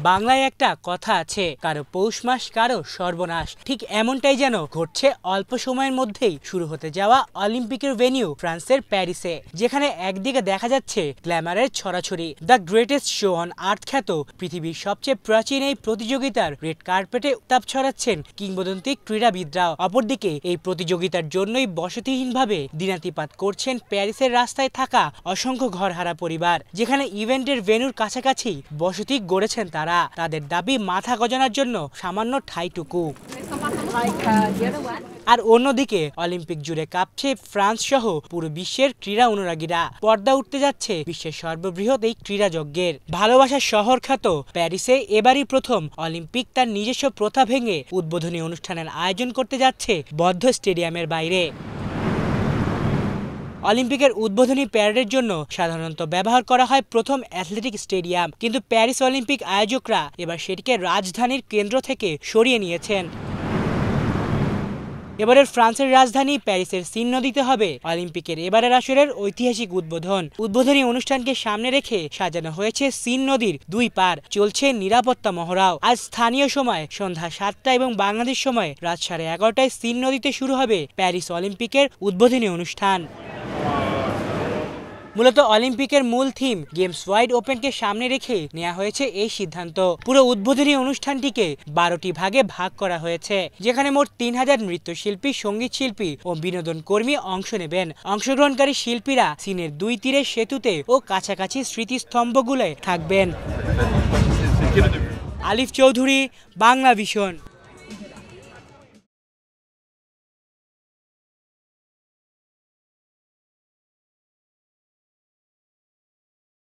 বাংলায় একটা কথা আছে, কারো পৌষ মাস কারো সর্বনাশ। ঠিক এমনটাই যেন ঘটছে অল্প সময়ের মধ্যেই শুরু হতে যাওয়া অলিম্পিকের ভেন্যু ফ্রান্সের প্যারিসে, যেখানে একদিকে দেখা যাচ্ছে গ্ল্যামারের ছড়াছড়ি, the greatest show on earth খ্যাত পৃথিবীর সবচেয়ে প্রাচীন এই প্রতিযোগিতার রেড কার্পেটে উত্তাপ ছড়াচ্ছেন কিংবদন্তি ক্রীড়াবিদরা। অপরদিকে এই প্রতিযোগিতার জন্যই বসতিহীনভাবে দিনাতিপাত করছেন প্যারিসের রাস্তায় থাকা অসংখ্য ঘরহারা পরিবার, যেখানে ইভেন্টের ভেন্যুর কাছাকাছি বসতি গড়েছেন তারা। তাদের দাবি মাথা গজানোর জন্য সামান্য ঠাইটুকু। আর অন্যদিকে অলিম্পিক জুড়ে কাঁপছে ফ্রান্স সহ পুরো বিশ্বের ক্রীড়া অনুরাগীরা। পর্দা উঠতে যাচ্ছে বিশ্বের সর্ববৃহৎ এই ক্রীড়াযজ্ঞের। ভালোবাসার শহর খ্যাত প্যারিসে এবারই প্রথম অলিম্পিক তার নিজস্ব প্রথা ভেঙে উদ্বোধনী অনুষ্ঠানের আয়োজন করতে যাচ্ছে বদ্ধ স্টেডিয়ামের বাইরে। অলিম্পিকের উদ্বোধনী প্যারেডের জন্য সাধারণত ব্যবহার করা হয় প্রথম অ্যাথলেটিক স্টেডিয়াম, কিন্তু প্যারিস অলিম্পিক আয়োজকরা এবার সেটিকে রাজধানীর কেন্দ্র থেকে সরিয়ে নিয়েছেন। এবারের ফ্রান্সের রাজধানী প্যারিসের সিন নদীতে হবে অলিম্পিকের এবারের আসরের ঐতিহাসিক উদ্বোধনী অনুষ্ঠানকে সামনে রেখে সাজানো হয়েছে সিন নদীর দুই পার। চলছে নিরাপত্তা মহড়াও। আজ স্থানীয় সময় সন্ধ্যা 7টা এবং বাংলাদেশ সময় রাত 11:30টায় সিন নদীতে শুরু হবে প্যারিস অলিম্পিকের উদ্বোধনী অনুষ্ঠান। মূলত অলিম্পিকের মূল থিম গেমস ওয়াইড ওপেনকে সামনে রেখে নেওয়া হয়েছে এই সিদ্ধান্ত। পুরো উদ্বোধনী অনুষ্ঠানটিকে 12টি ভাগে ভাগ করা হয়েছে, যেখানে মোট 3000 নৃত্যশিল্পী, সঙ্গীত শিল্পী ও বিনোদন কর্মী অংশ নেবেন। অংশগ্রহণকারী শিল্পীরা সিনের দুই তীরের সেতুতে ও কাছাকাছি স্মৃতিস্তম্ভগুলোয় থাকবেন। আলিফ চৌধুরী, বাংলা ভিশন।